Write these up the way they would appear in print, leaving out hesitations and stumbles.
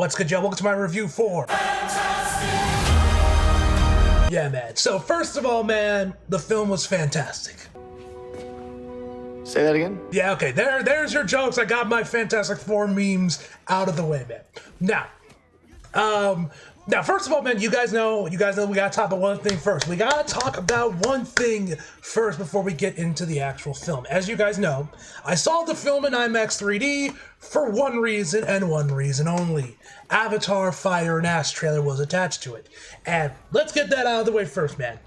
What's good, y'all? Welcome to my review for Yeah, man. So first of all, man, the film was fantastic. Say that again? Yeah, okay. There's your jokes. I got my Fantastic Four memes out of the way, man. Now, first of all, man, you guys know we gotta talk about one thing first. We gotta talk about one thing first before we get into the actual film. As you guys know, I saw the film in IMAX 3D for one reason and one reason only. Avatar Fire and Ash trailer was attached to it. And let's get that out of the way first, man.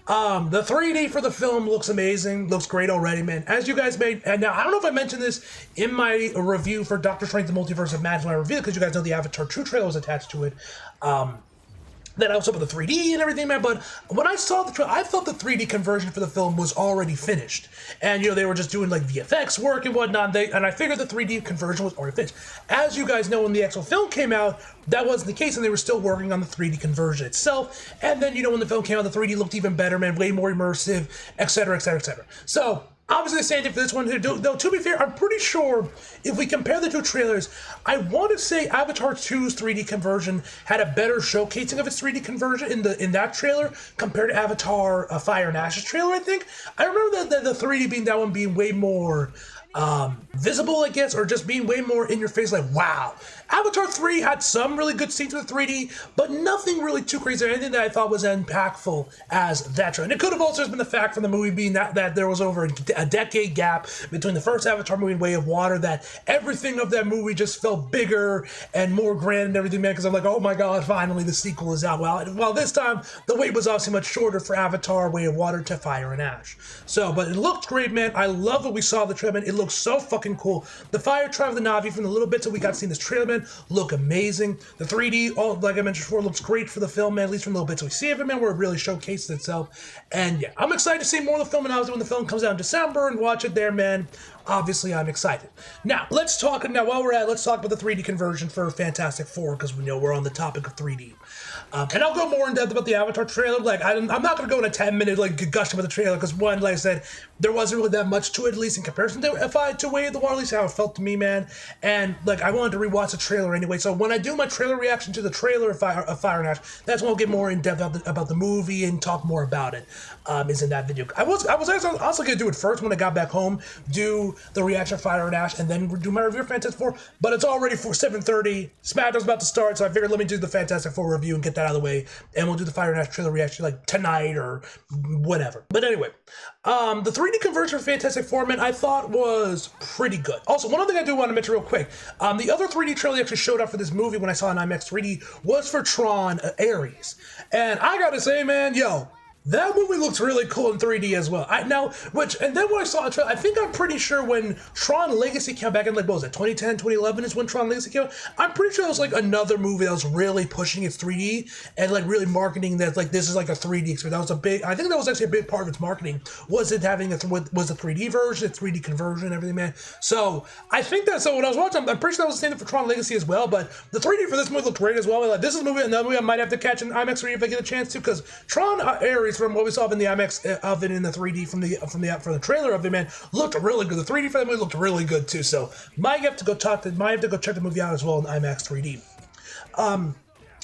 The 3D for the film looks amazing, looks great already, man. As you guys made, and now I don't know if I mentioned this in my review for Doctor Strange: The Multiverse of Madness when I reviewed it, because you guys know the Avatar 2 trailer was attached to it. Then I was up with the 3D and everything, man. But when I saw the trailer, I thought the 3D conversion for the film was already finished, and they were just doing like VFX work and whatnot. And I figured the 3D conversion was already finished. As you guys know, when the actual film came out, that wasn't the case, and they were still working on the 3D conversion itself. And then when the film came out, the 3D looked even better, man, way more immersive, etc., etc., etc. So obviously, the same thing for this one. Though, to be fair, I'm pretty sure if we compare the two trailers, I want to say Avatar 2's 3D conversion had a better showcasing of its 3D conversion in that trailer compared to Avatar Fire and Ash's trailer, I think. I remember the 3D being way more visible, I guess, or just being way more in your face, like, wow. Avatar 3 had some really good scenes with 3D, but nothing really too crazy or anything that I thought was impactful as that trailer. And it could have also been the fact from the movie being that there was over a decade gap between the first Avatar movie and Way of Water, that everything of that movie just felt bigger and more grand and everything, man, because I'm like, oh my god, finally the sequel is out. Well, this time, the wait was obviously much shorter for Avatar, Way of Water to Fire and Ash. So, but it looked great, man. I love what we saw the trailer, man. It looks so fucking cool. The Fire Tribe of the Na'vi, from the little bits that we got to see in this trailer, man, look amazing. The 3D, like I mentioned before, looks great for the film, man, at least from the little bits we see of it, man, where it really showcases itself. And yeah, I'm excited to see more of the film, and obviously when the film comes out in December and watch it there, man, obviously I'm excited. Now, while we're at it, let's talk about the 3D conversion for Fantastic Four, because we know we're on the topic of 3D. And I'll go more in depth about the Avatar trailer. Like, I'm not going to go in a 10-minute like gush about the trailer, because one, like I said, there wasn't really that much to it, at least in comparison to Way of the Water, at least how it felt to me, man. And like, I wanted to rewatch the trailer anyway, so when I do my trailer reaction to the trailer of Fire and Ash, that's when I'll get more in depth about the movie and talk more about it. Is in that video. I was also going to do it first when I got back home, do the reaction of Fire and Ash, and then do my review of Fantastic Four. But it's already for 7:30. SmackDown's about to start, so I figured let me do the Fantastic Four review and get that out of the way, and we'll do the Fire and Ash trailer reaction like tonight or whatever. But anyway, the 3D conversion for Fantastic Four, man, I thought was pretty good. Also, one other thing I do want to mention real quick, the other 3D trailer that actually showed up for this movie when I saw it in IMAX 3D was for Tron Ares. And I gotta say, man, that movie looks really cool in 3D as well. And then when I saw it, I'm pretty sure when Tron Legacy came back in, like, what was it, 2010, 2011 is when Tron Legacy came out? I'm pretty sure it was like another movie that was really pushing its 3D and like really marketing that, like, this is like a 3D experience. I think that was actually a big part of its marketing, was it having was the 3D version, its 3D conversion, everything, man. So I think so when I was watching, I'm pretty sure that was the same for Tron Legacy as well, but the 3D for this movie looked great as well. Like, this is another movie I might have to catch in IMAX 3D if I get a chance to, because Tron Ares, from what we saw in the IMAX of it in the 3D from the trailer of it, man, looked really good. The 3D for that movie looked really good too. So might have to go check the movie out as well in IMAX 3D.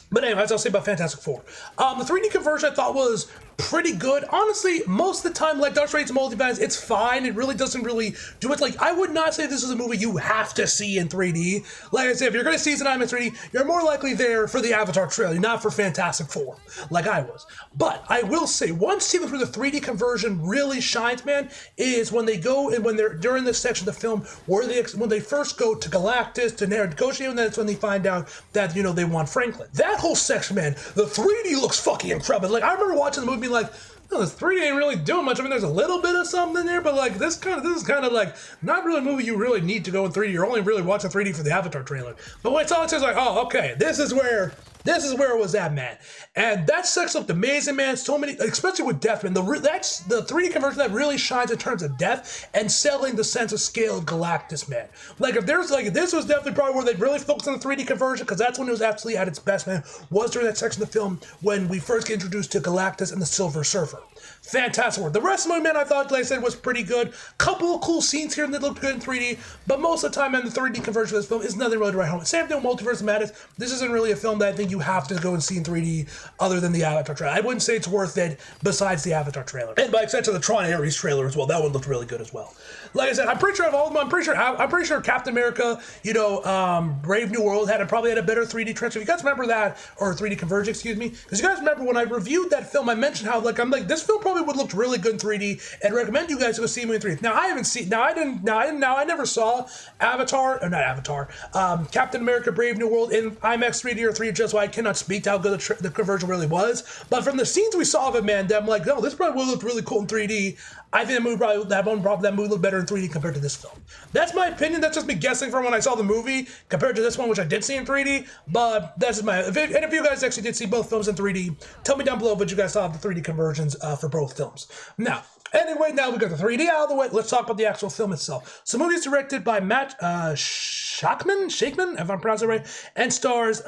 But anyway, as I'll say about Fantastic Four, the 3D conversion I thought was pretty good. Honestly, most of the time, like Doctor Strange Multiverse, it's fine. It really doesn't really do much. Like, I would not say this is a movie you have to see in 3D. Like I said, if you're going to see it in IMAX 3D, you're more likely there for the Avatar trailer, not for Fantastic Four, like I was. But I will say, one sequence where the 3D conversion really shines, man, is when they go and when they're during this section of the film where when they first go to Galactus to negotiate, and that's when they find out that they want Franklin. That whole section, man, the 3D looks fucking incredible. Like, I remember watching the movie being like, this 3D ain't really doing much. I mean, there's a little bit of something there, but like this is kind of like not really a movie you really need to go in 3D. You're only really watching 3D for the Avatar trailer. But when I saw it, I was like, oh, okay, this is where This is where it was at, man. And that sex looked amazing, man. So many, especially with Death, man. That's the 3D conversion that really shines in terms of Death and selling the sense of scale of Galactus, man. Like, if there's, like, this was definitely probably where they really focused on the 3D conversion, because that's when it was absolutely at its best, man, was during that section of the film when we first get introduced to Galactus and the Silver Surfer. Fantastic work. The rest of the movie, man, I thought, like I said, was pretty good. Couple of cool scenes here that looked good in 3D, but most of the time, man, the 3D conversion of this film is nothing really to write home. Same thing with Multiverse of Madness. This isn't really a film that I think you have to go and see in 3D other than the Avatar trailer. I wouldn't say it's worth it besides the Avatar trailer. And by extension, the Tron Ares trailer as well. That one looked really good as well. Like I said, I'm pretty sure of all of them, I'm pretty sure Captain America, Brave New World probably had a better 3D transfer. If you guys remember that, or 3D conversion, excuse me, because you guys remember when I reviewed that film, I mentioned how this film probably would look really good in 3D, and recommend you guys go see it in 3D. Now I never saw Captain America: Brave New World in IMAX 3D or 3D, just why I cannot speak to how good the conversion really was. But from the scenes we saw of it, man, I'm like, no, this probably would look really cool in 3D. I think that movie looked better in 3D compared to this film. That's my opinion. That's just me guessing from when I saw the movie compared to this one, which I did see in 3D. But that's just if you guys actually did see both films in 3D, tell me down below what you guys saw of the 3D conversions for both films. Now we got the 3D out of the way. Let's talk about the actual film itself. So, the movie is directed by Matt Shakman, if I'm pronouncing it right, and stars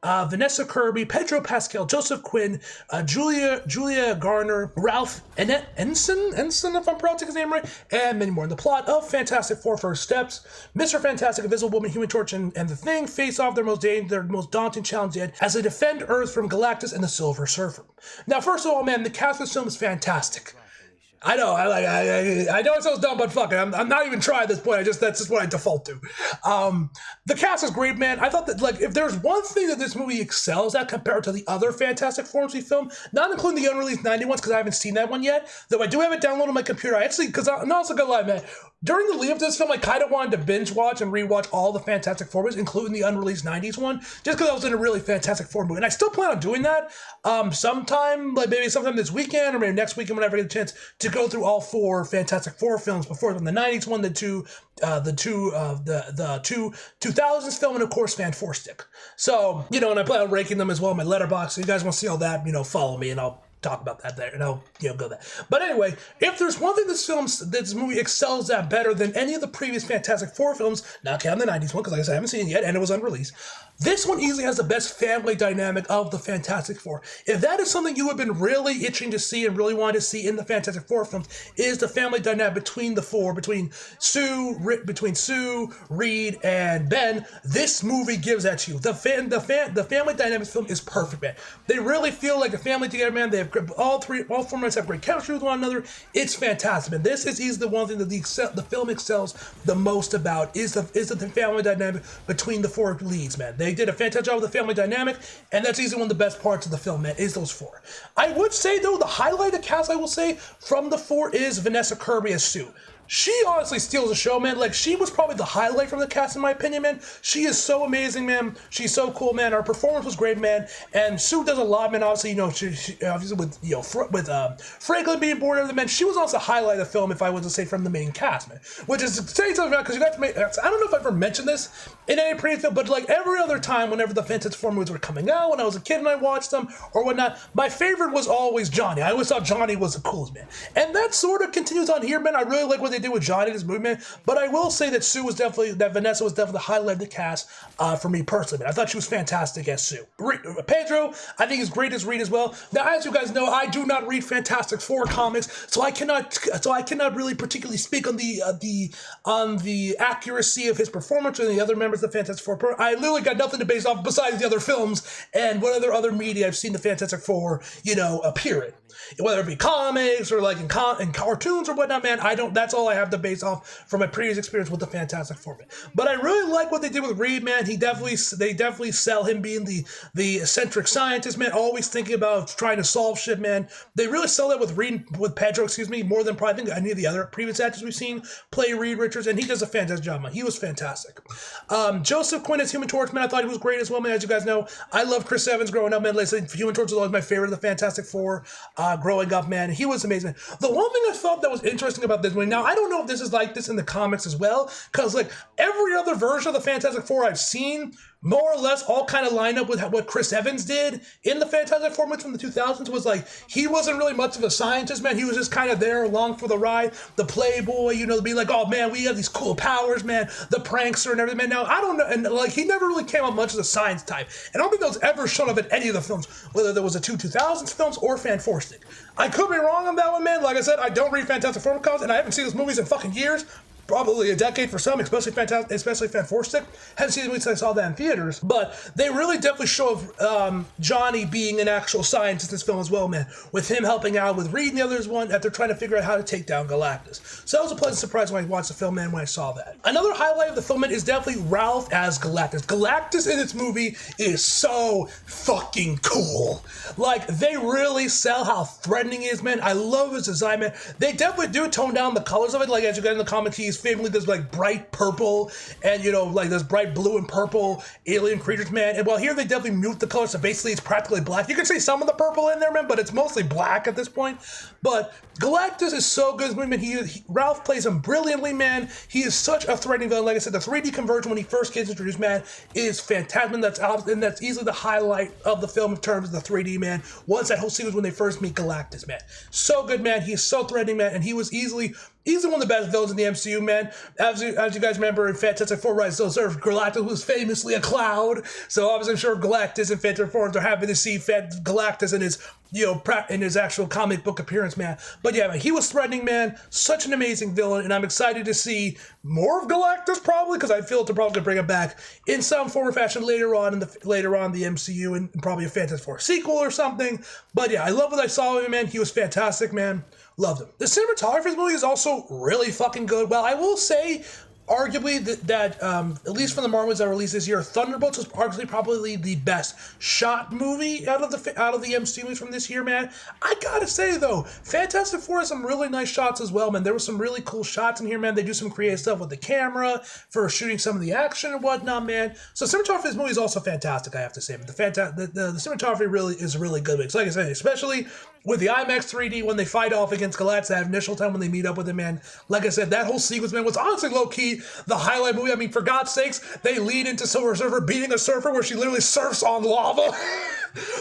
Vanessa Kirby, Pedro Pascal, Joseph Quinn, Julia Garner, Ralph Ensign, if I'm pronouncing his name right, and many more. In the plot of Fantastic Four: First Steps, Mr. Fantastic, Invisible Woman, Human Torch, and the Thing face off their most daunting challenge yet as they defend Earth from Galactus and the Silver Surfer. Now, first of all, man, the cast of this film is fantastic. I know, I know it sounds dumb, but fuck it, I'm not even trying at this point. That's just what I default to. The cast is great, man. I thought that, like, if there's one thing that this movie excels at compared to the other Fantastic Fours we filmed, not including the unreleased 90 ones, because I haven't seen that one yet, though I do have it downloaded on my computer. Because I'm not also gonna lie, man, during the lead up to this film, I kind of wanted to binge watch and rewatch all the Fantastic Four movies, including the unreleased 90s one, just because I was in a really Fantastic Four movie. And I still plan on doing that sometime this weekend or maybe next weekend whenever I get a chance to go through all 4 Fantastic Four films before them. The 90s one, the two 2000s film, and of course Fan 4 Stick. So, and I plan on ranking them as well in my letterbox. So you guys want to see all that, follow me and I'll talk about that there, and I'll go there. But anyway, if there's one thing this movie excels at better than any of the previous Fantastic Four films, not counting the 90s one, because like I said, I haven't seen it yet, and it was unreleased, this one easily has the best family dynamic of the Fantastic Four. If that is something you have been really itching to see and really wanted to see in the Fantastic Four films, is the family dynamic between the four, between Sue, Reed, and Ben. This movie gives that to you. The family dynamics film is perfect, man. They really feel like a family together, man. They have all 4 members have great chemistry with one another. It's fantastic, man. This is easily the one thing that the film excels the most about is the family dynamic between the 4 leads, man. They did a fantastic job with the family dynamic, and that's easily one of the best parts of the film, man, is those 4. I would say, though, the highlight of the cast, I will say, from the 4 is Vanessa Kirby as Sue. She honestly steals the show, man. Like, she was probably the highlight from the cast, in my opinion, man. She is so amazing, man. She's so cool, man. Her performance was great, man. And Sue does a lot, man. Obviously, she obviously with Franklin being born, man. She was also the highlight of the film, if I was to say, from the main cast, man. Which is saying something about, because you guys I don't know if I've ever mentioned this in any previous film, but like every other time, whenever the Fantastic Four movies were coming out, when I was a kid and I watched them or whatnot, my favorite was always Johnny. I always thought Johnny was the coolest, man. And that sort of continues on here, man. I really like what they did with Johnny in this movie, man. But I will say that Vanessa was definitely the highlight of the cast for me personally, man. I thought she was fantastic as Sue. Pedro, I think is great as Reed as well. Now, as you guys know, I do not read Fantastic Four comics, so I cannot really particularly speak on the accuracy of his performance or the other members of the Fantastic Four. I literally got nothing to base off besides the other films and what other media I've seen the Fantastic Four, appear in. Whether it be comics or like in cartoons or whatnot, man, that's all I have to base off from my previous experience with the Fantastic Four, man. But I really like what they did with Reed, man. They definitely sell him being the eccentric scientist, man, always thinking about trying to solve shit, man. They really sell that with Pedro, more than probably I think any of the other previous actors we've seen play Reed Richards, and he does a fantastic job, man. He was fantastic. Joseph Quinn as Human Torch, man, I thought he was great as well, man. As you guys know, I love Chris Evans growing up, man. Like I said, Human Torch was always my favorite of the Fantastic Four. Growing up, man, he was amazing. The one thing I thought that was interesting about this movie, now I don't know if this is like this in the comics as well, because like every other version of the Fantastic Four I've seen more or less all kind of line up with what Chris Evans did in the Fantastic Four movies from the 2000s. Was like, he wasn't really much of a scientist, man. He was just kind of there along for the ride, the playboy, you know, be like, oh man, we have these cool powers, man, the prankster and everything, man. Now, I don't know, and like, he never really came up much as a science type. And I don't think that was ever shown up in any of the films, whether there was a 2000s films or Fan4stick. I could be wrong on that one, man. Like I said, I don't read Fantastic Four comics, and I haven't seen those movies in fucking years. Probably a decade for some, especially Fan4stick. Haven't seen the movies since I saw that in theaters, but they really definitely show Johnny being an actual scientist in this film as well, man. With him helping out with Reed and the others one that they're trying to figure out how to take down Galactus. So that was a pleasant surprise when I watched the film, man, when I saw that. Another highlight of the film, man, is definitely Ralph as Galactus. Galactus in this movie is so fucking cool. Like, they really sell how threatening he is, man. I love his design, man. They definitely do tone down the colors of it. Like, as you get in the comics, he's famously this like bright purple and, you know, like this bright blue and purple alien creatures, man. And while here they definitely mute the colors, so basically it's practically black. You can see some of the purple in there, man, but it's mostly black at this point. But Galactus is so good, man. Ralph plays him brilliantly, man. He is such a threatening villain. Like I said, the 3D conversion when he first gets introduced, man, is fantastic. And that's easily the highlight of the film in terms of the 3D, man. Once that whole sequence when they first meet Galactus, man. So good, man. He is so threatening, man, and he was easily one of the best villains in the MCU, man. As you guys remember in Fantastic Four Rise of the Earth, Galactus was famously a cloud. So obviously I'm sure Galactus and Fantastic Four are happy to see Galactus in his, you know, in his actual comic book appearance, man. But yeah, man, he was threatening, man. Such an amazing villain, and I'm excited to see more of Galactus probably, because I feel they're probably gonna bring him back in some form or fashion later on in the MCU and probably a Fantastic Four sequel or something. But yeah, I love what I saw of him, man. He was fantastic, man. Loved him. The cinematography of this movie is also really fucking good. Well, I will say, arguably, that at least from the Marvels that released this year, Thunderbolts was arguably probably the best shot movie out of the MCU movies from this year, man. I gotta say though, Fantastic Four has some really nice shots as well, man. There were some really cool shots in here, man. They do some creative stuff with the camera for shooting some of the action and whatnot, man. So cinematography of this movie is also fantastic, I have to say. But the cinematography really is really good. It's like I said, especially with the IMAX 3D when they fight off against Galactus, that initial time when they meet up with him, man. Like I said, that whole sequence, man, was honestly low-key the highlight movie. I mean, for God's sakes, they lead into Silver Surfer beating a surfer where she literally surfs on lava.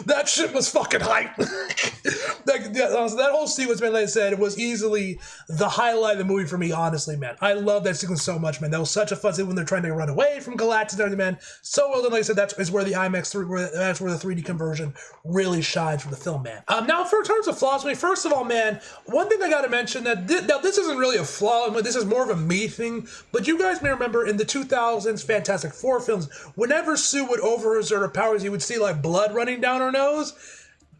That shit was fucking hype. That whole sequence, man, like I said, it was easily the highlight of the movie for me, honestly, man. I love that sequence so much, man. That was such a fun scene when they're trying to run away from Galactus and everything, man. So well done, like I said, that's where the IMAX 3, that's where the 3D conversion really shines from the film, man. Now, in terms of flaws, I mean, first of all, man, one thing I gotta mention that now this isn't really a flaw, I mean, this is more of a me thing, but you guys may remember in the 2000s Fantastic Four films, whenever Sue would overexert her powers, you would see like blood running down her nose.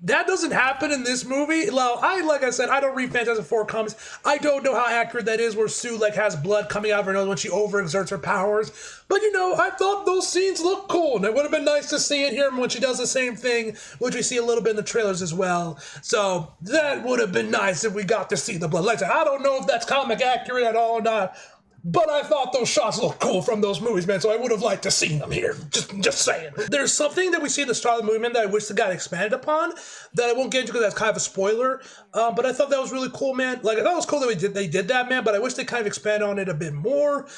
That doesn't happen in this movie. Like I said, I don't read Fantastic Four comics. I don't know how accurate that is where Sue like has blood coming out of her nose when she overexerts her powers. But you know, I thought those scenes looked cool, and it would have been nice to see it here when she does the same thing, which we see a little bit in the trailers as well. So that would have been nice if we got to see the blood. Like I said, I don't know if that's comic accurate at all or not. But I thought those shots looked cool from those movies, man, so I would have liked to see them here. Just saying. There's something that we see in the start of the movie, man, that I wish that got expanded upon, that I won't get into because that's kind of a spoiler, but I thought that was really cool, man. Like, I thought it was cool that they did that, man, but I wish they kind of expanded on it a bit more.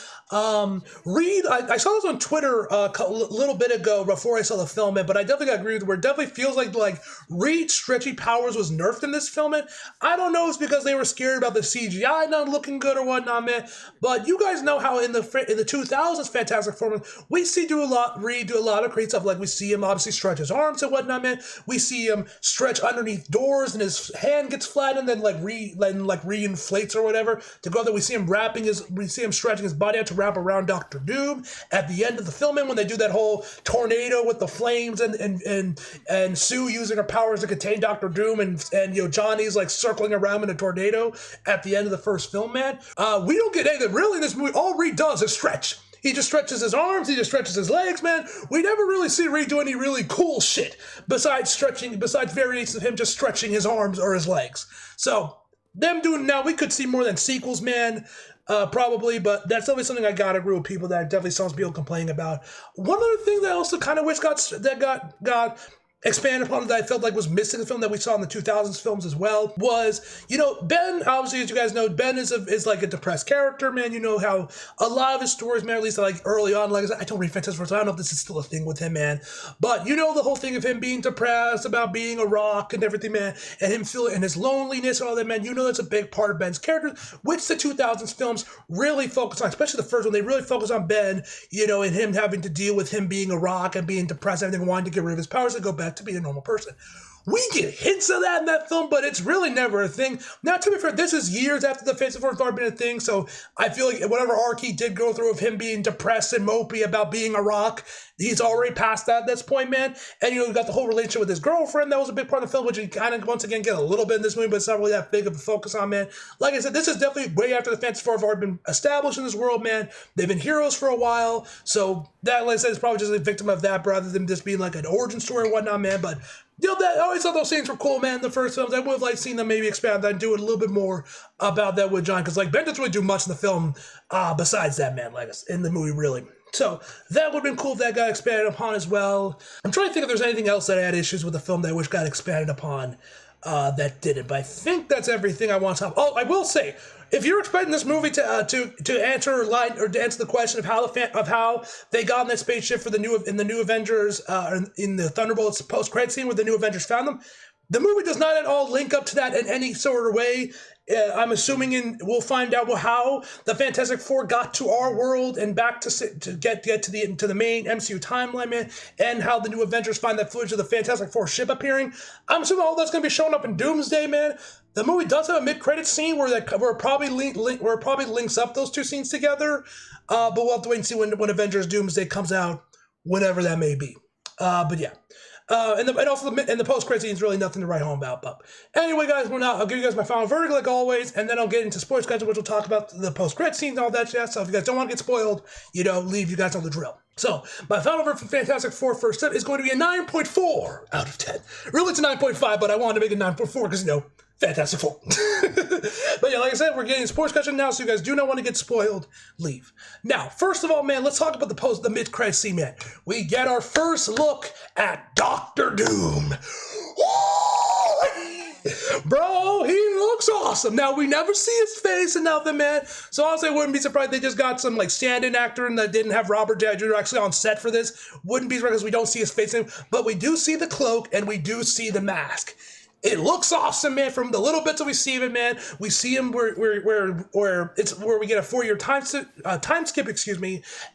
Reed, I saw this on Twitter a little bit ago before I saw the film, man, but I definitely agree with it, where it definitely feels like Reed's stretchy powers was nerfed in this film, man. I don't know if it's because they were scared about the CGI not looking good or whatnot, man, but you guys know how in the 2000s Fantastic Four, we see Reed do a lot of great stuff. Like we see him obviously stretch his arms and whatnot, man. We see him stretch underneath doors and his hand gets flattened and then reinflates or whatever to go there. We see him stretching his body out to wrap around Doctor Doom at the end of the film, and when they do that whole tornado with the flames and Sue using her powers to contain Doctor Doom and you know Johnny's like circling around in a tornado at the end of the first film, man. We don't get anything really in this movie. All Reed does is stretch. He just stretches his arms, he just stretches his legs, man. We never really see Reed do any really cool shit besides variations of him just stretching his arms or his legs. So, them doing now, we could see more than sequels, man. Probably, but that's definitely something I gotta agree with people that definitely sounds people complaining about. One other thing that I also kind of wish got expand upon that I felt like was missing in the film that we saw in the 2000s films as well was, Ben, obviously, as you guys know, Ben is like a depressed character, man. You know how a lot of his stories, man, at least like early on, like I said, I don't read Fantastic Four, so I don't know if this is still a thing with him, man. But you know the whole thing of him being depressed, about being a rock and everything, man, and him feeling, and his loneliness and all that, man. You know that's a big part of Ben's character, which the 2000s films really focus on, especially the first one. They really focus on Ben, and him having to deal with him being a rock and being depressed, and everything, wanting to get rid of his powers and go back to being a normal person. We get hints of that in that film, but it's really never a thing. Now, to be fair, this is years after the Fantastic Four has already been a thing, so I feel like whatever arc he did go through of him being depressed and mopey about being a rock, he's already past that at this point, man. And, you got the whole relationship with his girlfriend. That was a big part of the film, which you kind of, once again, get a little bit in this movie, but it's not really that big of a focus on, man. Like I said, this is definitely way after the Fantastic Four have already been established in this world, man. They've been heroes for a while, so that, like I said, is probably just a victim of that rather than just being like an origin story and whatnot, man. But I always thought those scenes were cool, man. The first films, I would have liked seeing them maybe expand that and do it a little bit more about that with John, because like Ben doesn't really do much in the film besides that, man. Like in the movie, really. So that would have been cool if that got expanded upon as well. I'm trying to think if there's anything else that I had issues with the film that I wish got expanded upon that didn't. But I think that's everything I want to talk. Oh, I will say, if you're expecting this movie to answer the question of how they got in that spaceship for the new Avengers in the Thunderbolts post-credit scene where the new Avengers found them, the movie does not at all link up to that in any sort of way. I'm assuming we'll find out how the Fantastic Four got to our world and back to get to the main MCU timeline, man, and how the new Avengers find that footage of the Fantastic Four ship appearing. I'm assuming all that's going to be showing up in Doomsday, man. The movie does have a mid-credits scene where it probably links up those two scenes together, but we'll have to wait and see when Avengers Doomsday comes out, whenever that may be. But yeah. And also the post-credit scene is really nothing to write home about. But anyway, guys, I'll give you guys my final verdict like always, and then I'll get into spoilers, guys, which we'll talk about the post-credit scenes and all that jazz. So if you guys don't want to get spoiled, leave, you guys know the drill. So my final verdict for Fantastic Four first step is going to be a 9.4 out of 10. Really, it's a 9.5, but I wanted to make it 9.4 because, Fantastic Four. But yeah, like I said, we're getting sports discussion now, so you guys do not want to get spoiled, leave. Now, first of all, man, let's talk about the mid-credit scene, man. We get our first look at Doctor Doom. Bro, he looks awesome. Now, we never see his face and nothing, man. So honestly, I wouldn't be surprised they just got some stand-in actor and that didn't have Robert Downey Jr. actually on set for this. Wouldn't be surprised because we don't see his face in him. But we do see the cloak and we do see the mask. It looks awesome, man. From the little bits that we see of it, man, we see him where we get a 4-year time skip,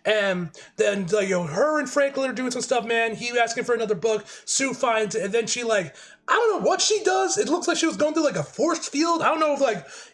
and then her and Franklin are doing some stuff, man. He asking for another book. Sue finds it, and then she I don't know what she does. It looks like she was going through a force field. I don't know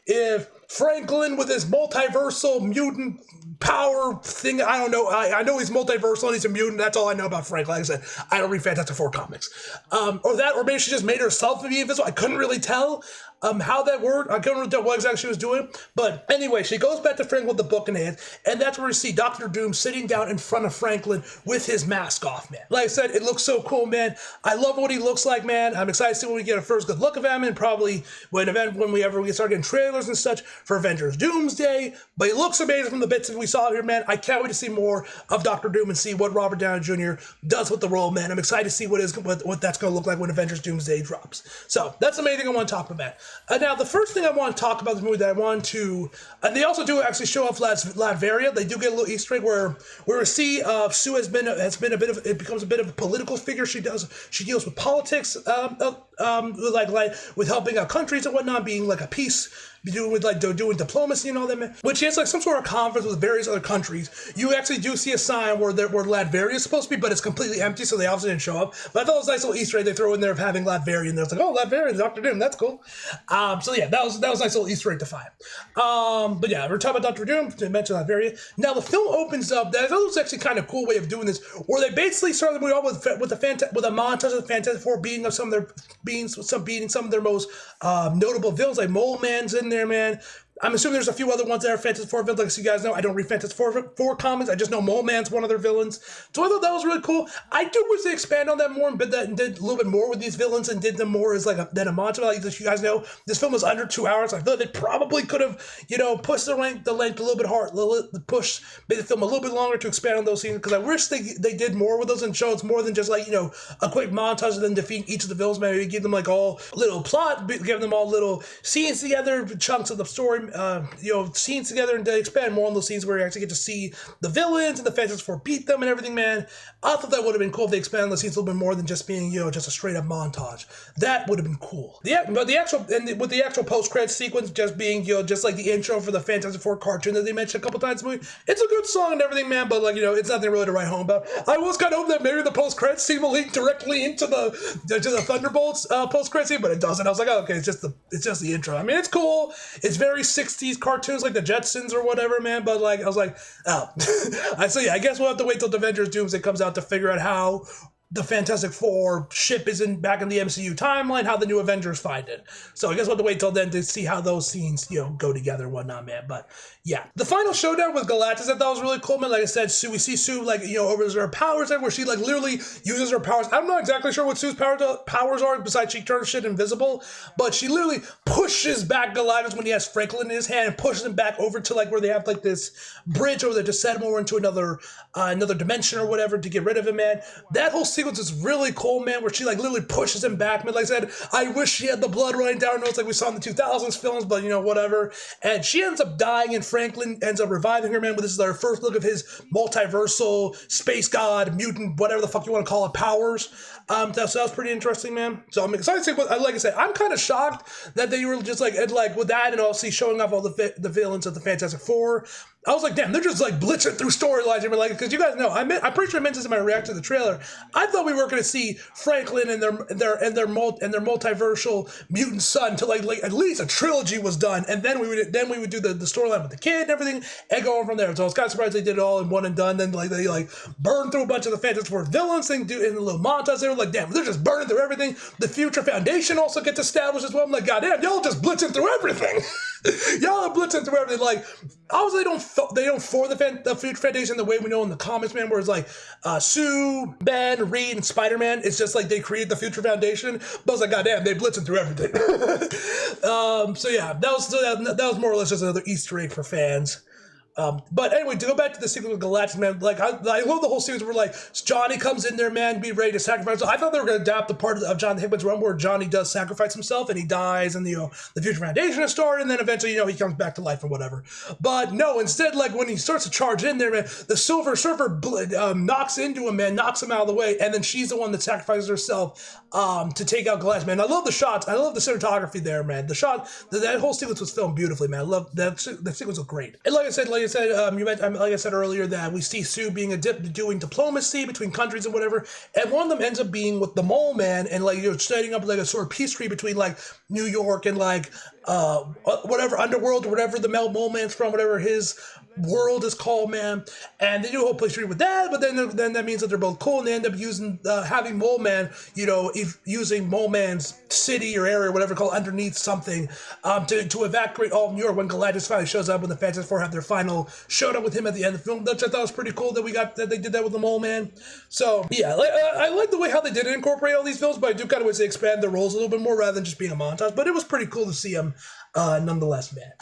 if Franklin with his multiversal mutant power thing, I don't know. I know he's multiversal and he's a mutant. That's all I know about Franklin. Like I said, I don't read Fantastic Four comics. Or maybe she just made herself to be invisible. I couldn't really tell how that worked. I couldn't really tell what exactly she was doing. But anyway, she goes back to Franklin with the book in hand, and that's where we see Doctor Doom sitting down in front of Franklin with his mask off, man. Like I said, it looks so cool, man. I love what he looks like, man. I'm excited to see when we get a first good look of him, and probably when we start getting trailers and such for Avengers Doomsday. But he looks amazing from the bits that we saw here, man. I can't wait to see more of Doctor Doom and see what Robert Downey Jr. does with the role, man. I'm excited to see what that's going to look like when Avengers Doomsday drops. So that's the main thing I want to talk about. Now, the first thing I want to talk about this movie that I want to, and they also do actually show off Latveria. They do get a little Easter egg where we see Sue has been it becomes a bit of a political figure. She deals with politics, with helping out countries and whatnot, being like a peace. Doing diplomacy and all that, man. When she has some sort of conference with various other countries, you actually do see a sign where Latveria is supposed to be, but it's completely empty, so they obviously didn't show up. But I thought it was a nice little Easter egg they throw in there of having Latveria, and they're like, oh, Latveria, Doctor Doom, that's cool. So yeah, that was a nice little Easter egg to find. But yeah, we're talking about Doctor Doom, to mention Latveria. Now the film opens up. I thought it was actually kind of a cool way of doing this, where they basically started the movie off with a montage of the Fantastic Four beating some of their most notable villains, like Mole Man's in there, man. I'm assuming there's a few other ones that are Fantastic Four villains. Like, so you guys know, I don't read Fantastic Four comics. I just know Mole Man's one of their villains. So I thought that was really cool. I do wish they expand on that more and did a little bit more with these villains and did them more as like a montage. Like you guys know, this film was under 2 hours. I thought they probably could have, pushed the length a little bit hard, made the film a little bit longer to expand on those scenes. Because I wish they did more with those and shows more than just like a quick montage and then defeating each of the villains. Maybe give them like all little plot, give them all little scenes together, chunks of the story, scenes together, and to expand more on those scenes where you actually get to see the villains and the Fantastic Four beat them and everything, man. I thought that would have been cool if they expanded on the scenes a little bit more than just being, just a straight up montage. That would have been cool. With the actual post-credit sequence just being, just like the intro for the Fantastic Four cartoon that they mentioned a couple times in the movie, it's a good song and everything, man, but like, it's nothing really to write home about. I was kind of hoping that maybe the post-credit scene will lead directly into the Thunderbolts post-credit scene, but it doesn't. I was like, oh, okay, it's just the intro. I mean, it's cool. It's very 60s cartoons like the Jetsons or whatever, man, but like, I was like, oh. So yeah, I guess we'll have to wait till Avengers Doomsday comes out to figure out how the Fantastic Four ship is back in the MCU timeline, how the new Avengers find it. So I guess we'll have to wait till then to see how those scenes, go together and whatnot, man. But yeah, the final showdown with Galactus, I thought was really cool, man. Like I said, we see Sue, like, over her powers, where she, like, literally uses her powers. I'm not exactly sure what Sue's powers are, besides she turns shit invisible, but she literally pushes back Galactus when he has Franklin in his hand and pushes him back over to, like, where they have, like, this bridge over there to set him over into another dimension or whatever to get rid of him, man. That whole sequence is really cool, man, where she, like, literally pushes him back, man. Like I said, I wish she had the blood running down her nose like we saw in the 2000s films, but, whatever. And she ends up dying, and Franklin ends up reviving her, man, but this is our first look of his multiversal, space god, mutant, whatever the fuck you want to call it, powers. So that was pretty interesting, man. So I'm excited to see like I said, I'm kind of shocked that they were just like with that and also showing off all the villains of the Fantastic Four. I was like, damn, they're just like blitzing through storylines. And like, because you guys know, I'm pretty sure I mentioned this in my reaction to the trailer. I thought we were going to see Franklin and their multiversal mutant son till like at least a trilogy was done, and then we would do the storyline with the kid and everything, and go on from there. So I was kind of surprised they did it all in one and done. Then like they like burned through a bunch of the Fantastic Four villains thing, do in a little montage. They were like, damn, they're just burning through everything. The Future Foundation also gets established as well. I'm like, goddamn, y'all just blitzing through everything. Y'all are blitzing through everything. Like, obviously they don't form the Future Foundation the way we know in the comics, man, where it's like Sue, Ben, Reed, and Spider-Man. It's just like they created the Future Foundation. But I was like, goddamn, they blitzing through everything. So yeah, that was more or less just another Easter egg for fans. But anyway, to go back to the sequence with Galactus, man, like I love the whole series where like Johnny comes in there, man, be ready to sacrifice. So I thought they were going to adapt the part of Jonathan Hickman's run where Johnny does sacrifice himself and he dies, and the Future Foundation is started, and then eventually he comes back to life or whatever. But no, instead, like when he starts to charge in there, man, the Silver Surfer knocks into him, man, knocks him out of the way, and then she's the one that sacrifices herself to take out Galactus, man. I love the shots. I love the cinematography there, man. That whole sequence was filmed beautifully, man. I love that sequence was great. And like I said, like I said earlier, that we see Sue being doing diplomacy between countries and whatever, and one of them ends up being with the Mole Man, and like setting up like a sort of peace treaty between like New York and like whatever underworld or whatever the Mole Man's from, whatever his world is called, man. And they do a whole peace treaty with that, but then that means that they're both cool, and they end up having Mole Man, using Mole Man's city or area or whatever called underneath something to evacuate all of New York when Galactus finally shows up, when the Fantastic Four have their final showdown with him at the end of the film, which I thought was pretty cool that they did that with the Mole Man. So yeah, I like the way how they did incorporate all these films, but I do kind of wish they expand their roles a little bit more rather than just being a montage. But it was pretty cool to see them nonetheless, man.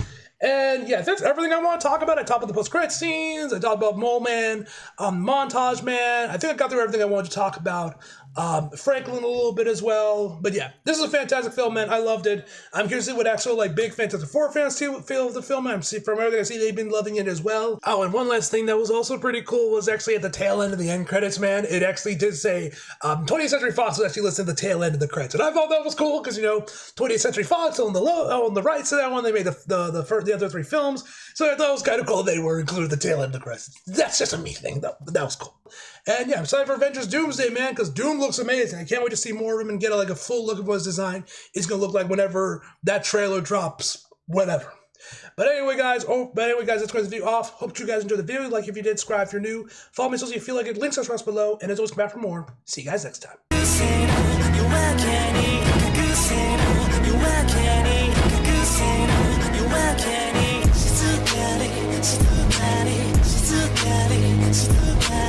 And yeah, that's everything I want to talk about. I talked about the post-credit scenes. I talked about Mole Man, montage, man. I think I got through everything I wanted to talk about. Franklin a little bit as well. But yeah, this is a fantastic film, man. I loved it. I'm curious to see what actual like big Fantastic Four fans feel of the film. From everything I see, they've been loving it as well. Oh, and one last thing that was also pretty cool was actually at the tail end of the end credits, man. It actually did say 20th Century Fox was actually listed at the tail end of the credits, and I thought that was cool because 20th Century Fox on the right side of that one, they made the other three films. So I thought it was kind of cool they were included at the tail end of the credits. That's just a me thing, though. But that was cool. And yeah, I'm excited for Avengers Doomsday, man, because Doom looks amazing. I can't wait to see more of him and get a full look of what his design is going to look like whenever that trailer drops, whenever. But anyway, guys, that's going to be off. Hope you guys enjoyed the video. Like if you did, subscribe if you're new. Follow me so you feel like it. Links are below. And as always, come back for more. See you guys next time. She too bad, she too bad, she too bad.